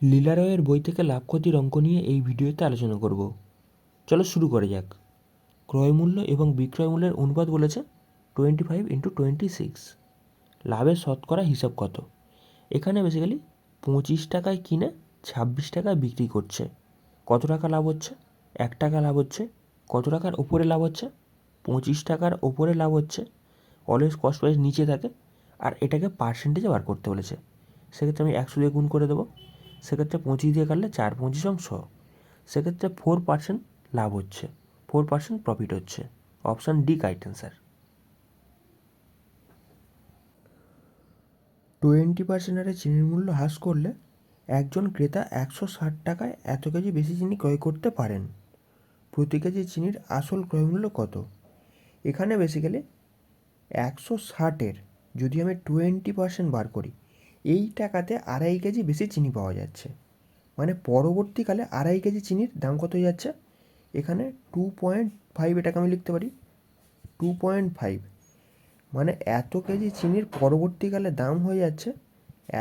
লীলা রয়ের বই থেকে লাভ ক্ষতির অঙ্ক নিয়ে এই ভিডিওতে আলোচনা করব। চলো শুরু করা যাক। ক্রয় মূল্য এবং বিক্রয় মূল্যের অনুপাত বলেছে 25 × 26। লাভের শতকরা হিসাব কত? এখানে বেসিক্যালি 25 টাকায় কিনে 26 টাকায় বিক্রি করছে। কত টাকা লাভ হচ্ছে? 1 টাকা লাভ হচ্ছে। কত টাকার ওপরে লাভ হচ্ছে? 25 টাকার ওপরে লাভ হচ্ছে। অলওয়েজ কস্ট প্রাইস নিচে থাকে, আর এটাকে পার্সেন্টেজে বার করতে বলেছে। সেক্ষেত্রে আমি 100 দিয়ে গুণ করে দেবো। সেক্ষেত্রে 25 দিয়ে কাটলে 4×25 = 100। সেক্ষেত্রে 4% লাভ হচ্ছে, 4% প্রফিট হচ্ছে। Option D correct answer. 20% হারে চিনির মূল্য হ্রাস করলে একজন ক্রেতা 160 টাকায় এত কেজি বেশি চিনি ক্রয় করতে পারেন। প্রতি কেজি চিনির আসল ক্রয় মূল্য কত? এখানে বেসিক্যালি 160-এর যদি আমি 20% বার করি, এই টাকাতে 2.5 কেজি বেশি চিনি পাওয়া যাচ্ছে। মানে পরবর্তীকালে 2.5 কেজি চিনির দাম কত হয়ে যাচ্ছে? এখানে 2.5, এটাকে আমি লিখতে পারি 2.5। মানে এত কেজি চিনির পরবর্তীকালে দাম হয়ে যাচ্ছে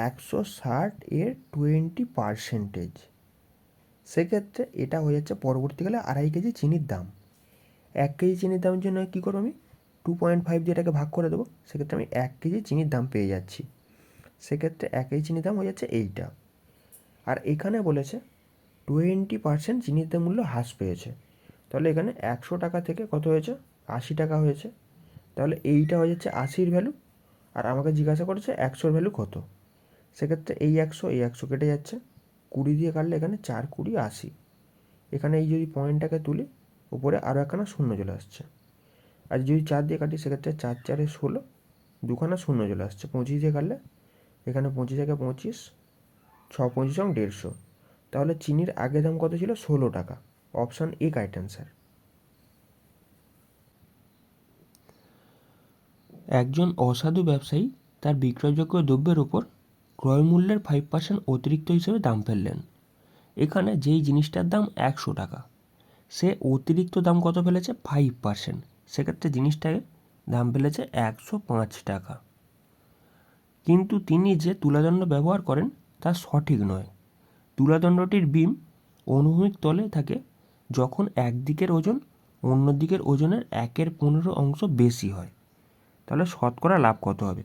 160-এর 20%। সেক্ষেত্রে এটা হয়ে যাচ্ছে পরবর্তীকালে 2.5 কেজি চিনির দাম। 1 কেজি চিনির দামের জন্য কী করবো আমি? 2.5 দিয়ে এটাকে ভাগ করে দেবো। সেক্ষেত্রে আমি 1 কেজি চিনির দাম পেয়ে যাচ্ছি। সেক্ষেত্রে 1 কেজি চিনির দাম হয়ে যাচ্ছে এইটা। আর এখানে বলেছে 20% চিনির মূল্য হ্রাস পেয়েছে। তাহলে এখানে 100 টাকা থেকে কত হয়েছে? 80 টাকা হয়েছে। তাহলে এইটা হয়ে যাচ্ছে 80-র ভ্যালু, আর আমাকে জিজ্ঞাসা করেছে 100-র ভ্যালু কত। সেক্ষেত্রে এই 100 কেটে যাচ্ছে। 20 দিয়ে কাটলে এখানে 4 20 80। এখানে এই যদি পয়েন্টটাকে তুলি, উপরে আরও একখানা শূন্য চলে আসছে। আর যদি 4 দিয়ে কাটি, সেক্ষেত্রে 4 4-এ 16, দুখানা শূন্য চলে আসছে। 25 দিয়ে কাটলে এখানে 25 থেকে 25, 6 25 150। তাহলে চিনির আগে দাম কত ছিল? 16 টাকা। Option A correct answer. একজন অসাধু ব্যবসায়ী তার বিক্রয়যোগ্য দ্রব্যের ওপর ক্রয় মূল্যের 5% অতিরিক্ত হিসেবে দাম ফেললেন। এখানে যেই জিনিসটার দাম 100 টাকা, সে অতিরিক্ত দাম কত ফেলেছে? 5%। সেক্ষেত্রে জিনিসটাকে দাম ফেলেছে 105 টাকা। কিন্তু তিনি যে তুলাদণ্ড ব্যবহার করেন তা সঠিক নয়। তুলাদণ্ডটির বিম অনুভূমিক তলে থাকে যখন একদিকের ওজন অন্য দিকের ওজনের 1/15 অংশ বেশি হয়। তাহলে শতকরা লাভ কত হবে?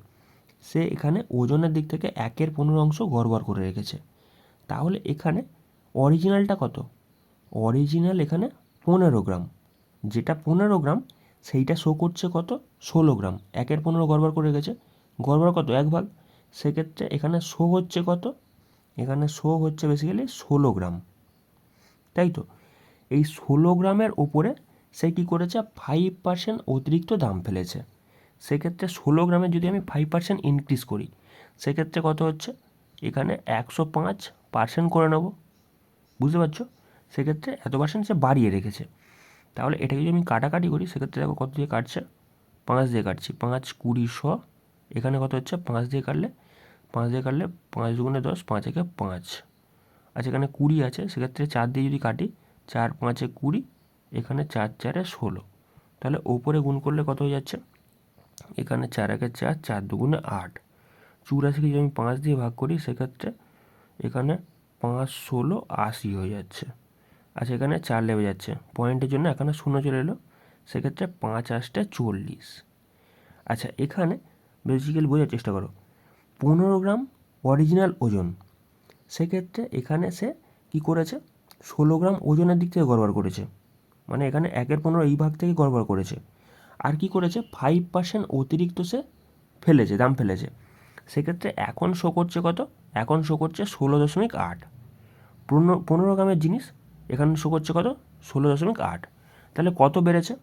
সে এখানে ওজনের দিক থেকে 1/15 অংশ গড়বড় করে রেখেছে। তাহলে এখানে অরিজিনালটা কত? অরিজিনাল এখানে 15 গ্রাম। যেটা 15 গ্রাম সেইটা শো করছে কত? 16 গ্রাম। 1/15 গড়বড় করে রেখেছে। গড়বড় কত? 1 ভাগ। সেক্ষেত্রে এখানে শো হচ্ছে কত? এখানে শো হচ্ছে বেসিক্যালি 16 গ্রাম, তাই তো। এই 16 গ্রামের ওপরে সে কী করেছে? 5% অতিরিক্ত দাম ফেলেছে। সেক্ষেত্রে 16 গ্রামে যদি আমি 5% ইনক্রিজ করি, সেক্ষেত্রে কত হচ্ছে? এখানে 105% করে নেব। বুঝতে পারছো? সেক্ষেত্রে এত পার্সেন্ট সে বাড়িয়ে রেখেছে। তাহলে এটাকে যদি আমি কাটাকাটি করি, সেক্ষেত্রে দেখো কত দিয়ে কাটছে? 5 দিয়ে কাটছি। 5 20 100। এখানে কত হচ্ছে? 5 দিয়ে কাটলে 5 2 10, 5 একে 5। আচ্ছা, এখানে 20 আছে। সেক্ষেত্রে 4 দিয়ে যদি কাটি, 4 5 20, এখানে 4 4-এ 16। তাহলে ওপরে গুণ করলে কত হয়ে যাচ্ছে? এখানে 4 একে 4, 4 2 8। 84কে যদি আমি 5 দিয়ে ভাগ করি, সেক্ষেত্রে এখানে 5 16 80 হয়ে যাচ্ছে। আচ্ছা, এখানে 4 লেগে যাচ্ছে, পয়েন্টের জন্য এখানে শূন্য চলে এলো। সেক্ষেত্রে 5 8 40। আচ্ছা, এখানে বেসিক্যালি বোঝার চেষ্টা করো। 15 গ্রাম অরিজিনাল ওজন। সেক্ষেত্রে এখানে সে কী করেছে? 16 গ্রাম ওজনের দিক থেকে গড়বড় করেছে। মানে এখানে 1/15 এই ভাগ থেকে গড়বড় করেছে। আর কি করেছে? 5% অতিরিক্ত সে ফেলেছে, দাম ফেলেছে। সেক্ষেত্রে এখন শো করছে কত? এখন শো করছে 16.8। 15 গ্রামের জিনিস এখানে শো করছে কত? 16.8। তাহলে কত বেড়েছে?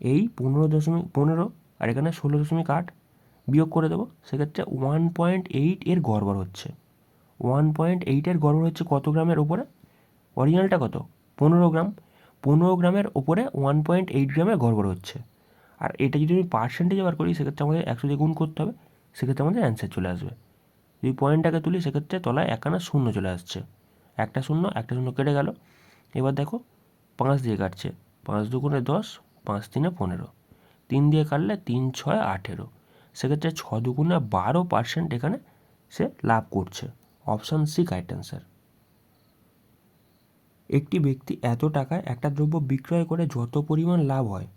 এই 15.15 আর এখানে 16.8 বিয়োগ করে দেবো। সেক্ষেত্রে 1.8 এর গড়বড় হচ্ছে। 1.8 এর গড়বড় হচ্ছে কত গ্রামের ওপরে? অরিজিনালটা কত? 15 গ্রাম। 15 গ্রামের ওপরে 1.8 গ্রামের গড়বড় হচ্ছে। আর এটা যদি আমি পার্সেন্টেজে বার করি, সেক্ষেত্রে আমাদের 100 দিয়ে গুণ করতে হবে। সেক্ষেত্রে আমাদের অ্যান্সার চলে আসবে। যদি পয়েন্টটাকে তুলি, সেক্ষেত্রে তলায় একখানা শূন্য চলে আসছে। একটা শূন্য কেটে গেল। এবার দেখো 5 দিয়ে কাটছে। 5 2 10, 5 3 15। 3 দিয়ে কাটলে 3 6 18। সেক্ষেত্রে 6 2 12% এখানে সে লাভ করছে। Option C correct answer. একটি ব্যক্তি এত টাকায় একটা দ্রব্য বিক্রয় করে যত পরিমাণ লাভ হয়,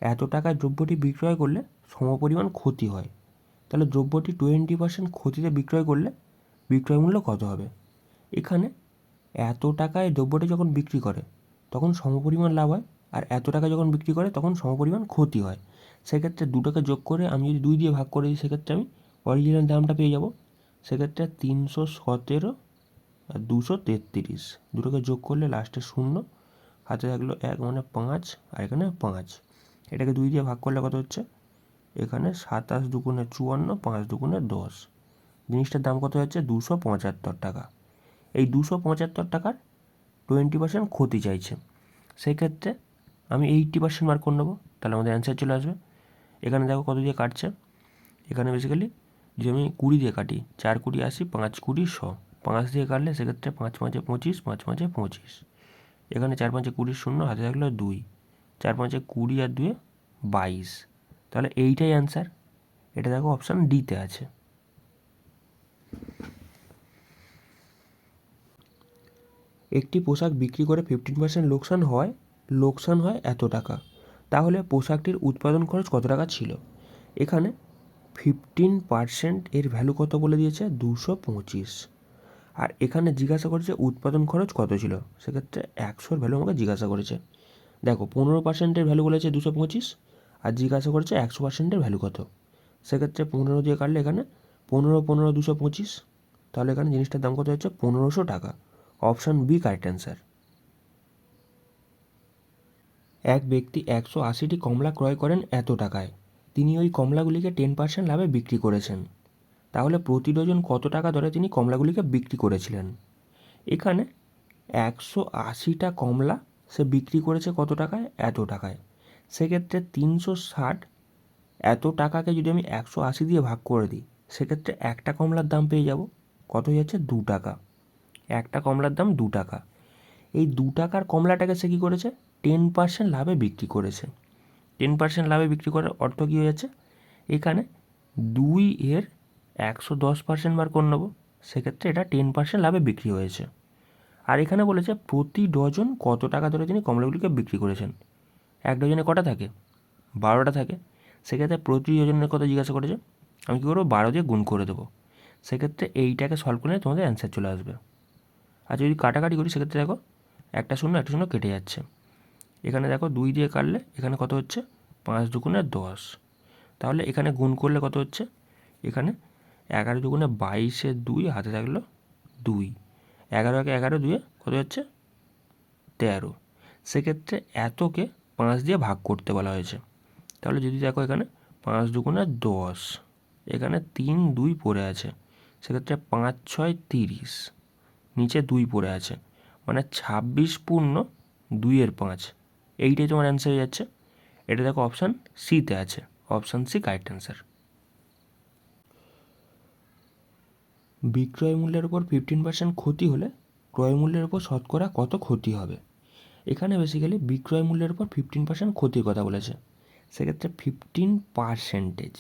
এত টাকায় দ্রব্যটি বিক্রয় করলে সমপরিমাণ ক্ষতি হয়। তাহলে দ্রব্যটি 20% ক্ষতিতে বিক্রয় করলে বিক্রয় মূল্য কত হবে? এখানে এত টাকায় দ্রব্যটি যখন বিক্রি করে তখন সমপরিমাণ লাভ হয়, আর এত টাকা যখন বিক্রি করে তখন সমপরিমাণ ক্ষতি হয়। সেক্ষেত্রে দুটোকে যোগ করে আমি যদি 2 দিয়ে ভাগ করে দিই, সেক্ষেত্রে আমি অরিজিনাল দামটা পেয়ে যাব। সেক্ষেত্রে 317 আর 233, দুটোকে যোগ করলে লাস্টে 0, হাতে থাকলো 1 মানে 5, আর এখানে 5। এটাকে 2 দিয়ে ভাগ করলে কত হচ্ছে? এখানে 27 দুগুণে 54, 5 দুগুণে 10। জিনিসটার দাম কত হচ্ছে? 275 টাকা। এই 275 টাকার 20% ক্ষতি চাইছে। সেক্ষেত্রে আমি 80% মার্ক করে নেবো, তাহলে আমাদের অ্যান্সার চলে আসবে। এখানে দেখো কত দিয়ে কাটছে। এখানে বেসিক্যালি যদি আমি 20 দিয়ে কাটি, 4 20 80, 5 20 100, 5 দিয়ে কাটলে সেক্ষেত্রে 5 5 25, 5 5 25। এখানে 4 5 20 0, হাতে থাকলো 2, 4 5 20 আর 2 22। তাহলে এইটাই অ্যান্সার। এটা দেখো অপশান ডিতে আছে। একটি পোশাক বিক্রি করে 15% লোকসান হয় এত টাকা। তাহলে পোশাকটির উৎপাদন খরচ কত টাকা ছিল? এখানে 15% এর ভ্যালু কত বলে দিয়েছে? 225। আর এখানে জিজ্ঞাসা করেছে উৎপাদন খরচ কত ছিল, সেক্ষেত্রে 100-র ভ্যালু আমাকে জিজ্ঞাসা করেছে। দেখো 15%-এর ভ্যালু বলেছে 225, আর জিজ্ঞাসা করেছে 100%-এর ভ্যালু কত। সেক্ষেত্রে 15 দিয়ে কাটলে এখানে 15 15 225, তাহলে এখানে জিনিসটার দাম কত হচ্ছে? 1500 টাকা। Option B correct answer. এক ব্যক্তি 180টি কমলা ক্রয় করেন এত টাকায়। তিনি ওই কমলাগুলিকে 10% লাভে বিক্রি করেছেন। তাহলে প্রতি ডজন কত টাকা দরে তিনি কমলাগুলিকে বিক্রি করেছিলেন? এখানে 180টা কমলা সে বিক্রি করেছে কত টাকায়? এত টাকায়। সেক্ষেত্রে 360 এত টাকাকে যদি আমি 180 দিয়ে ভাগ করে দিই, সেক্ষেত্রে একটা কমলার দাম পেয়ে যাব কত হয়ে যাচ্ছে? 2 টাকা। একটা কমলার দাম 2 টাকা। এই 2 টাকার কমলাটাকে সে কী করেছে? 10% লাভে বিক্রি করেছে। 10% লাভে বিক্রি করার অর্থ কী হয়ে যাচ্ছে? এখানে 2 এর 110% বার করে নেবো, সেক্ষেত্রে এটা 10% লাভে বিক্রি হয়েছে। আর এখানে বলেছে প্রতি ডজন কত টাকা ধরে তিনি কমলাগুলিকে বিক্রি করেছেন। এক ডজনে কটা থাকে? 12টা থাকে। সেক্ষেত্রে প্রতি ডজনের কথা জিজ্ঞাসা করেছে, আমি কী করবো? 12 দিয়ে গুণ করে দেবো। সেক্ষেত্রে এইটাকে সলভ করলে তোমাদের অ্যান্সার চলে আসবে। আর যদি কাটাকাটি করি, সেক্ষেত্রে দেখো একটা শূন্য কেটে যাচ্ছে। এখানে দেখো 2 দিয়ে কাটলে এখানে কত হচ্ছে? 5 দুগুণে 10। তাহলে এখানে গুণ করলে কত হচ্ছে? এখানে 11 দুগুণে 22-এর 2, হাতে থাকলো 2, 11 একে 11, 2 কত হচ্ছে? 13। সেক্ষেত্রে এতকে 5 দিয়ে ভাগ করতে বলা হয়েছে। তাহলে যদি দেখো এখানে 5 দুগুণে 10, এখানে 3 2 পড়ে আছে, সেক্ষেত্রে 5 6 30, নিচে 2 পড়ে আছে, মানে 26 পূর্ণ 2/5। এইটাই তোমার অ্যান্সার হয়ে যাচ্ছে। এটা দেখো অপশান সিতে আছে। Option C correct answer. বিক্রয় মূল্যের উপর 15% ক্ষতি হলে ক্রয় মূল্যের উপর শতকরা কত ক্ষতি হবে? এখানে বেসিক্যালি বিক্রয় মূল্যের উপর 15% ক্ষতির কথা বলেছে। সেক্ষেত্রে 15%,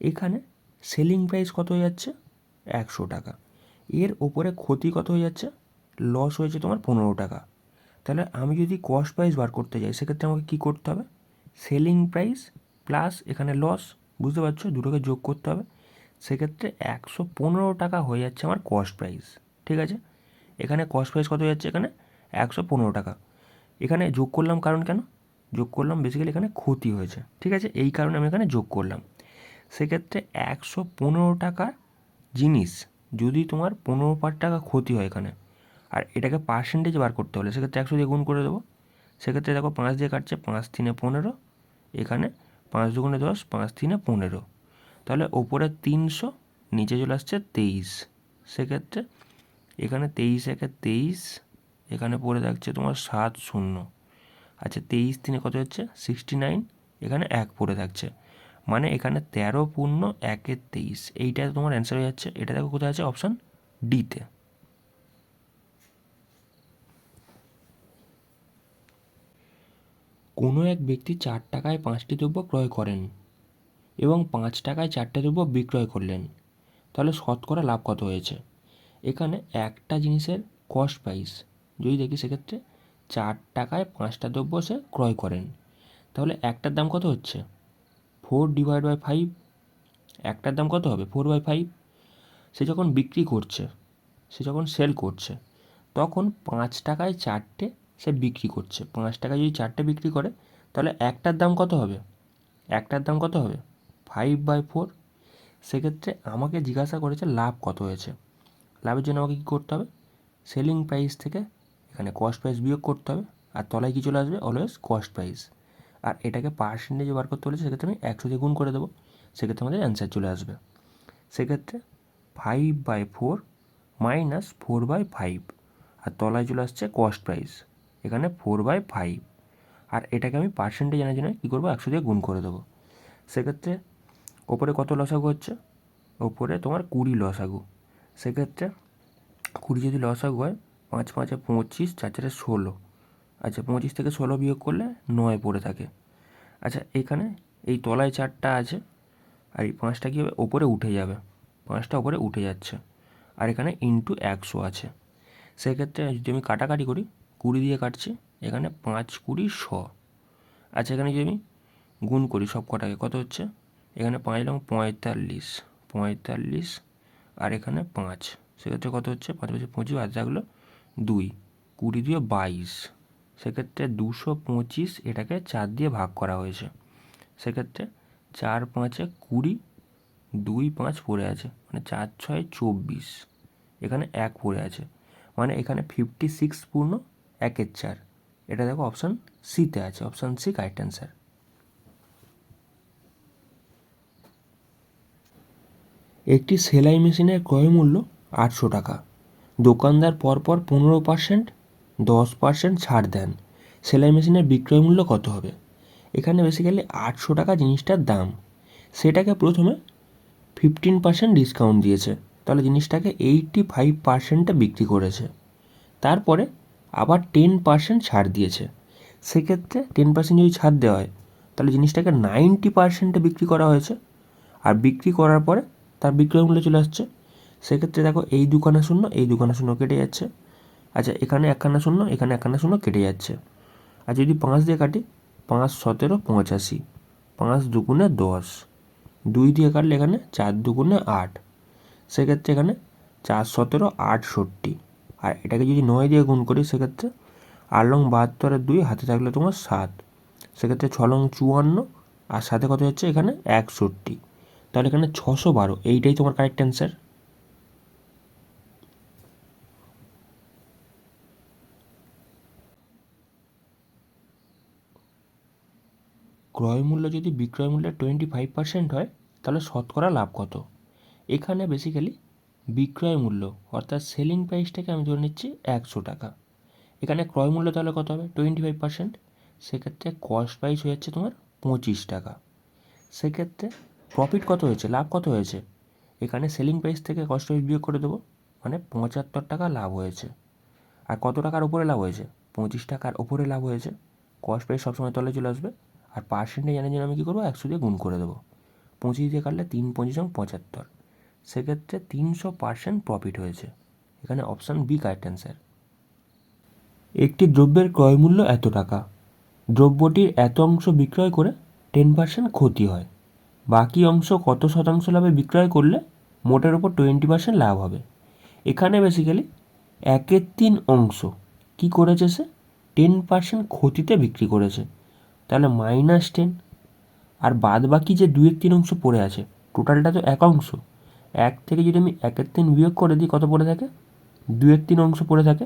এখানে সেলিং প্রাইস কত হয়ে যাচ্ছে? 100 টাকা। এর ওপরে ক্ষতি কত হয়ে যাচ্ছে? লস হয়েছে তোমার 15 টাকা। তাহলে আমি যদি কস্ট প্রাইস বার করতে যাই, সেক্ষেত্রে আমাকে কী করতে হবে? সেলিং প্রাইস প্লাস এখানে লস, বুঝতে পারছো, দুটোকে যোগ করতে হবে। সেক্ষেত্রে 115 টাকা হয়ে যাচ্ছে আমার কস্ট প্রাইস। ঠিক আছে, এখানে কস্ট প্রাইস কত হয়ে যাচ্ছে? এখানে 115 টাকা। এখানে যোগ করলাম, কারণ কেন যোগ করলাম? বেসিক্যালি এখানে ক্ষতি হয়েছে। ঠিক আছে, এই কারণে আমি এখানে যোগ করলাম। সেক্ষেত্রে 115 টাকা জিনিস যদি তোমার 15 টাকা ক্ষতি হয় এখানে, আর এটাকে পার্সেন্টেজ বার করতে হলে সেক্ষেত্রে 100 দিয়ে গুণ করে দেবো। সেক্ষেত্রে দেখো 5 দিয়ে কাটছে, 5 3 15, এখানে 5 দুগুণে 10, 5 3 15। তাহলে ওপরে 300, নিচে চলে আসছে 23। সেক্ষেত্রে এখানে 23 একে 23, এখানে পড়ে থাকছে তোমার 7 0। আচ্ছা 23 3 কত হচ্ছে? 69, এখানে 1 পড়ে থাকছে, মানে এখানে 13 পূর্ণ 1-এর 23। এইটা তোমার অ্যান্সার হয়ে যাচ্ছে। এটা দেখো কোথায় আছে? অপশান ডিতে। কোনো এক ব্যক্তি 4 টাকায় 5টি দ্রব্য ক্রয় করেন এবং 5 টাকায় 4টে দ্রব্য বিক্রয় করলেন, তাহলে শতকরা লাভ কত হয়েছে? এখানে একটা জিনিসের কস্ট প্রাইস যদি দেখি সেক্ষেত্রে 4 টাকায় 5টা দ্রব্য সে ক্রয় করেন। তাহলে একটার দাম কত হচ্ছে 4/5। একটার দাম কত হবে 4/5। সে যখন বিক্রি করছে, সে যখন সেল করছে, তখন 5 টাকায় 4টে সে বিক্রি করছে। 5 টাকায় যদি 4টে বিক্রি করে তাহলে একটার দাম কত হবে? একটার দাম কত হবে 5/4। সেক্ষেত্রে আমাকে জিজ্ঞাসা করেছে লাভ কত হয়েছে। লাভের জন্য আমাকে কী করতে হবে? সেলিং প্রাইস থেকে এখানে কস্ট প্রাইস বিয়োগ করতে হবে, আর তলায় কী চলে আসবে? Always cost price. আর এটাকে পার্সেন্টেজে বার করতে বলেছে, সেক্ষেত্রে আমি 100 দিয়ে গুণ করে দেবো। সেক্ষেত্রে আমাদের অ্যান্সার চলে আসবে। সেক্ষেত্রে 5/4 মাইনাস 4/5, আর তলায় চলে আসছে কস্ট প্রাইস, এখানে 4/5। আর এটাকে আমি পার্সেন্টেজ জানার জন্য কী করবো? 100 দিয়ে গুণ করে দেবো। সেক্ষেত্রে ওপরে কত লসাগু হচ্ছে? ওপরে তোমার 20 লসাগু। সেক্ষেত্রে 20 যদি লসাগু হয়, 5 5 25, 4 4 16। আচ্ছা, 25 থেকে 16 বিয়োগ করলে 9 পড়ে থাকে। আচ্ছা, এখানে এই তলায় 4টা আছে, আর এই 5টা কী হবে? ওপরে উঠে যাবে। 5টা ওপরে উঠে যাচ্ছে, আর এখানে ইন্টু 100 আছে। সেক্ষেত্রে যদি আমি কাটাকাটি করি, 20 দিয়ে কাটছি, এখানে 5 20 100। আচ্ছা, এখানে যদি আমি গুণ করি সব কটাকে, কত হচ্ছে? এখানে 5 লং 45, 45, আর এখানে 5। সেক্ষেত্রে কত হচ্ছে? 5 5 25, আর থাকলো 2, 20 দিয়ে 22। সেক্ষেত্রে 225, এটাকে 4 দিয়ে ভাগ করা হয়েছে। সেক্ষেত্রে 4 5 20, 2 5 পড়ে আছে, মানে 4 6 24। এখানে 1 পড়ে আছে, মানে এখানে 56 পূর্ণ 1/4। এটা দেখো অপশান সিতে আছে। Option C correct answer. একটি সেলাই মেশিনের ক্রয় মূল্য 800 টাকা। দোকানদার পরপর 15%, 10% ছাড় দেন। সেলাই মেশিনের বিক্রয় মূল্য কত হবে? এখানে বেসিক্যালি 800 টাকা জিনিসটার দাম, সেটাকে প্রথমে 15% ডিসকাউন্ট দিয়েছে, তাহলে জিনিসটাকে 85%-এ বিক্রি করেছে। তারপরে আবার 10% ছাড় দিয়েছে। সেক্ষেত্রে 10% যদি ছাড় দেওয়া হয়, তাহলে জিনিসটাকে 90%-এ বিক্রি করা হয়েছে। আর বিক্রি করার পরে তার বিক্রয় মূল্য চলে আসছে। সেক্ষেত্রে দেখো এই দুখানা শূন্য, এই দুখানা শূন্য কেটে যাচ্ছে। আচ্ছা, এখানে একখানা শূন্য, এখানে একখানা শূন্য কেটে যাচ্ছে। আর যদি 5 দিয়ে কাটি, 5 17 85, 5 দুগুণে 10, 2 দিয়ে কাটলে এখানে 4 দুগুণে 8। সেক্ষেত্রে এখানে 4 17 68। আর এটাকে যদি 9 দিয়ে গুণ করি, সেক্ষেত্রে 8 লং 72 আর 2 হাতে থাকলে তোমার 7। সেক্ষেত্রে 6 লং 54, আর সাথে কত হচ্ছে? এখানে 61। তাহলে এখানে 612, এইটাই তোমার কারেক্ট অ্যান্সার। ক্রয় মূল্য যদি বিক্রয় মূল্যের 25% হয়, তাহলে শতকরা লাভ কত? এখানে বেসিক্যালি বিক্রয় মূল্য অর্থাৎ সেলিং প্রাইসটাকে আমি ধরে নিচ্ছি 100 টাকা। এখানে ক্রয় মূল্য তাহলে কত হবে? 25%। সেক্ষেত্রে কস্ট প্রাইস হয়ে যাচ্ছে তোমার 25 টাকা। সেক্ষেত্রে প্রফিট কত হয়েছে? লাভ কত হয়েছে? এখানে সেলিং প্রাইস থেকে কস্ট প্রাইস বিয়োগ করে দেবো, মানে 75 টাকা লাভ হয়েছে। আর কত টাকার ওপরে লাভ হয়েছে? 25 টাকার ওপরে লাভ হয়েছে। কস্ট প্রাইস সবসময় তলে চলে আসবে। আর পার্সেন্টেজ জানার জন্য আমি কী করবো? 100 দিয়ে গুণ করে দেবো। 25 দিয়ে কাটলে 3 25 75। সেক্ষেত্রে 300% প্রফিট হয়েছে। এখানে অপশান বি কারেক্ট অ্যান্সার। একটি দ্রব্যের ক্রয় মূল্য এত টাকা, দ্রব্যটির এত অংশ বিক্রয় করে 10% ক্ষতি হয়, বাকি অংশ কত শতাংশ লাভে বিক্রয় করলে মোটের ওপর 20% লাভ হবে? এখানে বেসিক্যালি 1/3 অংশ কী করেছে? সে 10% ক্ষতিতে বিক্রি করেছে, তাহলে -10। আর বাদ বাকি যে 2/3 অংশ পড়ে আছে, টোটালটা তো 1 অংশ। 1 থেকে যদি আমি 1/3 বিয়োগ করে দিই, কত পড়ে থাকে? 2/3 অংশ পড়ে থাকে।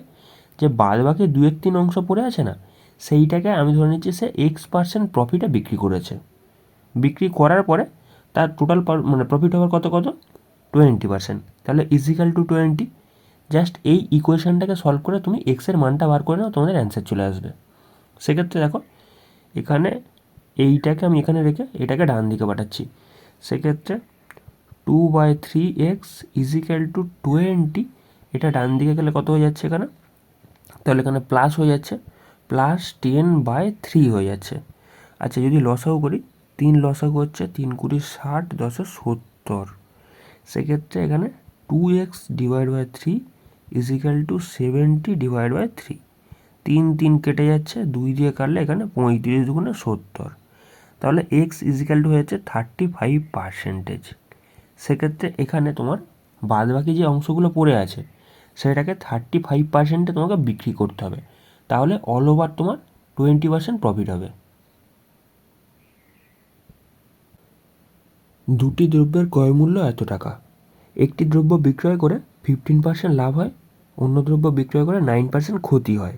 যে বাদ বাকি 2/3 অংশ পড়ে আছে না, সেইটাকে আমি ধরে নিচ্ছি সে X% প্রফিটে বিক্রি করেছে। বিক্রি করার পরে তার টোটাল মানে প্রফিট হওয়ার কত 20%। তাহলে ইজিক্যাল টু 20। জাস্ট এই ইকুয়েশনটাকে সলভ করে তুমি এক্সের মানটা বার করে নাও, তোমাদের অ্যান্সার চলে আসবে। সেক্ষেত্রে দেখো এখানে এইটাকে আমি এখানে রেখে এটাকে ডান দিকে পাঠাচ্ছি। সেক্ষেত্রে 2/3x ইজিক্যাল টু 20, এটা ডান দিকে গেলে কত হয়ে যাচ্ছে এখানে? তাহলে এখানে প্লাস হয়ে যাচ্ছে, +10/3 হয়ে যাচ্ছে। আচ্ছা, যদি লসাগু করি, 3 লসাগু হচ্ছে 3 20 60, 10 70। সেক্ষেত্রে এখানে 2x/3 = 70/3। 3 কেটে যাচ্ছে, 2 দিয়ে কাটলে এখানে 35 দুগুণে 70। তাহলে x হয়ে যাচ্ছে 35%। সেক্ষেত্রে এখানে তোমার বাদবাকি যে অংশগুলো পড়ে আছে সেটাকে 35%-এ তোমাকে বিক্রি করতে হবে। তাহলে অল ওভার তোমার 20% প্রফিট হবে। দুটি দ্রব্যের ক্রয় মূল্য এত টাকা। একটি দ্রব্য বিক্রয় করে 15% লাভ হয়, অন্য দ্রব্য বিক্রয় করে 9% ক্ষতি হয়,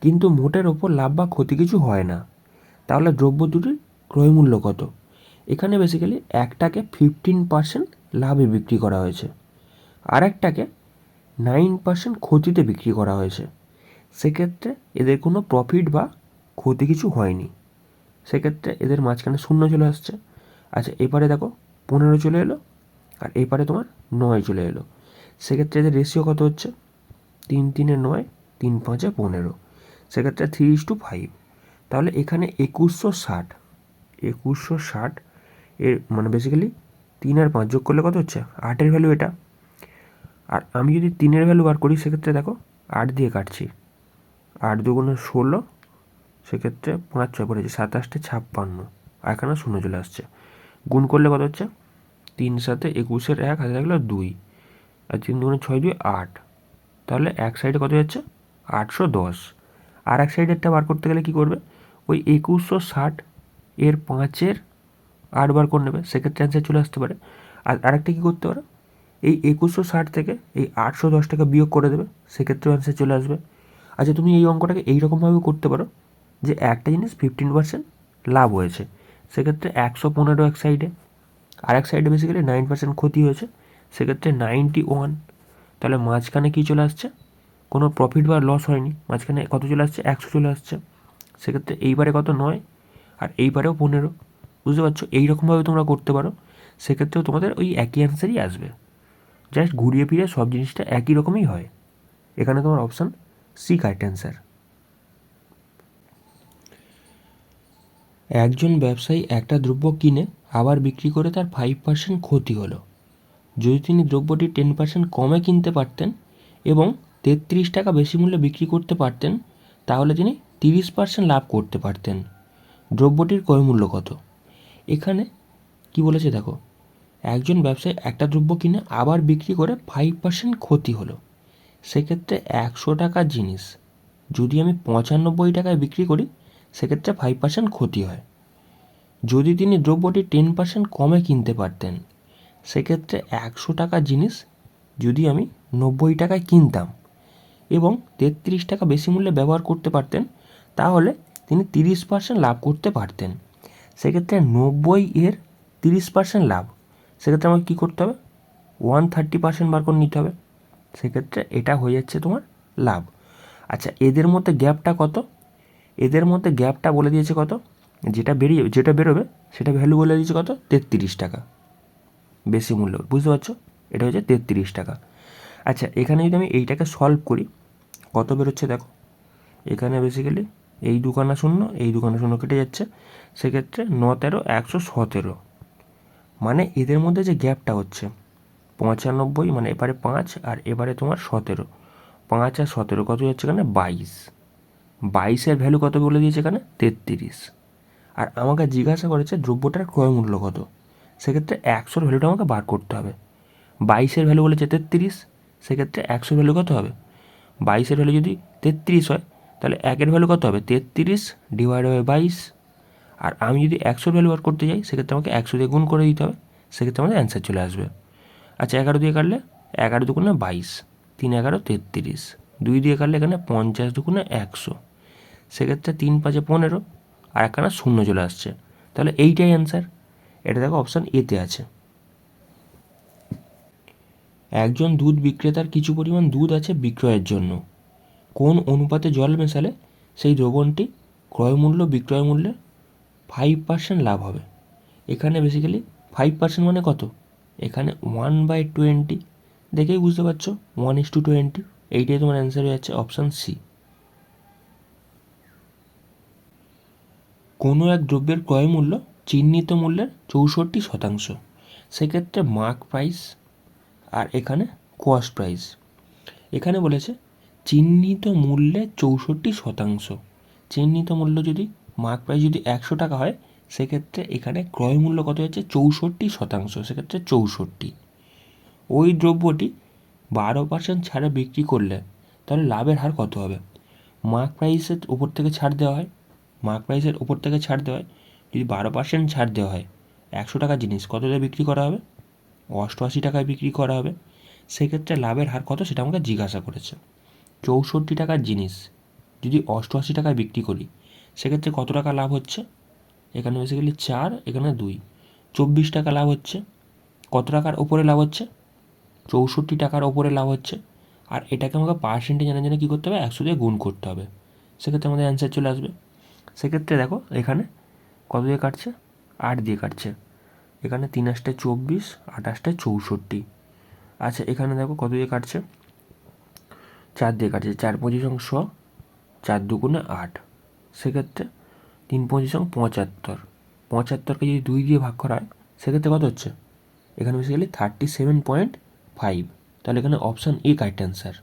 কিন্তু মোটের ওপর লাভ বা ক্ষতি কিছু হয় না। তাহলে দ্রব্য দুটির ক্রয় মূল্য কত? এখানে বেসিক্যালি একটাকে 15% লাভে বিক্রি করা হয়েছে, আর একটাকে 9% ক্ষতিতে বিক্রি করা হয়েছে। সেক্ষেত্রে এদের কোনো প্রফিট বা ক্ষতি কিছু হয়নি, সেক্ষেত্রে এদের মাঝখানে 0 চলে আসছে। আচ্ছা, এবারে দেখো 15 চলে এলো, আর এবারে তোমার 9 চলে এলো। সেক্ষেত্রে এদের রেশিও কত হচ্ছে? 3 3 9, 3 5 15। সেক্ষেত্রে 3:5। তাহলে এখানে 2160 এর মানে বেসিক্যালি 3 আর 5 যোগ করলে কত হচ্ছে? 8-এর ভ্যালু এটা। আর আমি যদি 3-এর ভ্যালু বার করি, সেক্ষেত্রে দেখো 8 দিয়ে কাটছি, 8 দুগুণে 16, সেক্ষেত্রে 5 6 পড়েছে 27 56, আর এখানে 0 চলে আসছে। গুণ করলে কত হচ্ছে? 3 7 21-এর 1 হাতে থাকলো 2, আর 3 দুগুণে 6 2 8। তাহলে এক সাইডে কত যাচ্ছে? 810। আর এক সাইডেরটা বার করতে গেলে কী করবে? ওই 2160 এর 5-এর 8 বার করে নেবে, সেক্ষেত্রে অ্যান্সার চলে আসতে পারে। আর আরেকটা কী করতে পারো, এই 2160 থেকে এই 810 টাকা বিয়োগ করে দেবে, সেক্ষেত্রেও অ্যান্সার চলে আসবে। আচ্ছা, তুমি এই অঙ্কটাকে এইরকমভাবে করতে পারো যে একটা জিনিস 15% লাভ হয়েছে, সেক্ষেত্রে 115 এক সাইডে, আর এক সাইডে বেসিক্যালি 9% ক্ষতি হয়েছে, সেক্ষেত্রে 91। তাহলে মাঝখানে কী চলে আসছে? কোনো প্রফিট বা লস হয়নি, মাঝখানে কত চলে আসছে? 100 চলে আসছে। সেক্ষেত্রে এইবারে কত? 9, আর এইবারেও 15। বুঝতে পারছো? এইরকমভাবে তোমরা করতে পারো, সেক্ষেত্রেও তোমাদের ওই একই অ্যান্সারই আসবে। জাস্ট ঘুরিয়ে ফিরে সব জিনিসটা একই রকমই হয়। এখানে তোমার অপশান সি কারেক্ট অ্যান্সার। একজন ব্যবসায়ী একটা দ্রব্য কিনে আবার বিক্রি করে তার 5% ক্ষতি হলো। যদি তিনি দ্রব্যটি 10% কমে কিনতে পারতেন এবং 33 টাকা বেশি মূল্যে বিক্রি করতে পারতেন, তাহলে তিনি 30% লাভ করতে পারতেন। দ্রব্যটির ক্রয় মূল্য কত? এখানে কি বলেছে দেখো, একজন ব্যবসায়ী একটা দ্রব্য কিনে আবার বিক্রি করে 5% ক্ষতি হলো। সেক্ষেত্রে 100 টাকার জিনিস যদি আমি 95 টাকায় বিক্রি করি, সেক্ষেত্রে 5% ক্ষতি হয়। যদি তিনি দ্রব্যটি 10% কমে কিনতে পারতেন, সেক্ষেত্রে 100 টাকার জিনিস যদি আমি 90 টাকায় কিনতাম এবং 33 টাকা বেশি মূল্যে ব্যবহার করতে পারতেন, তাহলে তিনি 30% লাভ করতে পারতেন। সেক্ষেত্রে 90 এর 30% লাভ, সেক্ষেত্রে আমাকে কী করতে হবে? 130% বার করে নিতে হবে। সেক্ষেত্রে এটা হয়ে যাচ্ছে তোমার লাভ। আচ্ছা, এদের মধ্যে গ্যাপটা কত? এদের মধ্যে গ্যাপটা বলে দিয়েছে কত? যেটা বেরোবে সেটা ভ্যালু বলে দিয়েছে কত? 33 টাকা বেশি মূল্য। বুঝতে পারছো? এটা হচ্ছে 33 টাকা। আচ্ছা, এখানে যদি আমি এইটাকে সলভ করি, কত বেরোচ্ছে দেখো। এখানে বেসিক্যালি এই দুখানা শূন্য, এই দুখানা শূন্য কেটে যাচ্ছে, সেক্ষেত্রে 9 13 117। মানে এদের মধ্যে যে গ্যাপটা হচ্ছে 95, মানে এবারে 5 আর এবারে তোমার 17, 5 আর 17 কত যাচ্ছে এখানে? 22। 22-এর ভ্যালু কত বলে দিয়েছে এখানে? 33। আর আমাকে জিজ্ঞাসা করেছে দ্রব্যটার ক্রয় মূল্য কত। সেক্ষেত্রে 100-র ভ্যালুটা আমাকে বার করতে হবে। 22-এর ভ্যালু বলেছে 33, সেক্ষেত্রে 100-র ভ্যালু কত হবে? 22-এর ভ্যালু যদি 33 হয়, তাহলে 1-এর ভ্যালু কত হবে? 33/22। আর আমি যদি 100-র ভ্যালু বার করতে যাই, সেক্ষেত্রে আমাকে 100 দিয়ে গুণ করে দিতে হবে, সেক্ষেত্রে আমাদের অ্যান্সার চলে আসবে। আচ্ছা, 11 দিয়ে কাটলে 11 দুগুণে 22, 3 11 33, 2 দিয়ে কাটলে এখানে 50 দুগুণে 100, সেক্ষেত্রে 3 5 15, আর একখানা 0 চলে আসছে। তাহলে এইটাই অ্যান্সার। এটা দেখো অপশান এতে আছে। একজন দুধ বিক্রেতার কিছু পরিমাণ দুধ আছে বিক্রয়ের জন্য। কোন অনুপাতে জল মেশালে সেই দ্রবণটি ক্রয় মূল্য বিক্রয় মূল্যের 5% লাভ হবে? এখানে বেসিক্যালি 5% মানে কত? এখানে 1/20, দেখেই বুঝতে পারছো 1:20। এইটাই তোমার অ্যান্সার হয়ে যাচ্ছে অপশান সি। কোনো এক দ্রব্যের ক্রয় মূল্য চিহ্নিত মূল্যের 64%। সেক্ষেত্রে মার্ক প্রাইস আর এখানে কস্ট প্রাইস। এখানে বলেছে চিহ্নিত মূল্যে 64%। চিহ্নিত মূল্য যদি মার্ক প্রাইস যদি 100 টাকা হয়, সেক্ষেত্রে এখানে ক্রয় মূল্য কত হচ্ছে 64%, সেক্ষেত্রে 64। ওই দ্রব্যটি 12% ছাড়ে বিক্রি করলে তাহলে লাভের হার কত হবে? মার্ক প্রাইসের উপর থেকে ছাড় দেওয়া হয়, মার্ক প্রাইসের উপর থেকে ছাড় দেওয়া হয়, যদি 12% ছাড় দেওয়া হয়, 100 টাকা জিনিস কত দিয়ে বিক্রি করা হবে? 88 টাকায় বিক্রি করা হবে। সেক্ষেত্রে লাভের হার কত সেটা আমাকে জিজ্ঞাসা করেছে। 64 টাকার জিনিস যদি 88 টাকায় বিক্রি করি, সেক্ষেত্রে কত টাকা লাভ হচ্ছে? এখানে বেসিক্যালি 4, এখানে 2, 24 টাকা লাভ হচ্ছে। কত টাকার ওপরে লাভ হচ্ছে? 64 টাকার ওপরে লাভ হচ্ছে। আর এটাকে আমাকে পার্সেন্টেজ জানার জন্য কী করতে হবে? 100 দিয়ে গুণ করতে হবে। সেক্ষেত্রে আমাদের অ্যান্সার চলে আসবে। সেক্ষেত্রে দেখো এখানে কত দিয়ে কাটছে? 8 দিয়ে কাটছে। এখানে 3 8 24, 8 8 64। আচ্ছা, এখানে দেখো কত দিয়ে কাটছে? 4 দিয়ে কাটছে। 4 25 100, 4 2 8। সেক্ষেত্রে 3 25 75। 75কে যদি 2 দিয়ে ভাগ করা হয়, সেক্ষেত্রে কত হচ্ছে? এখানে বেসিক্যালি 37.5। তাহলে এখানে অপশান এ কারেক্ট অ্যান্সার।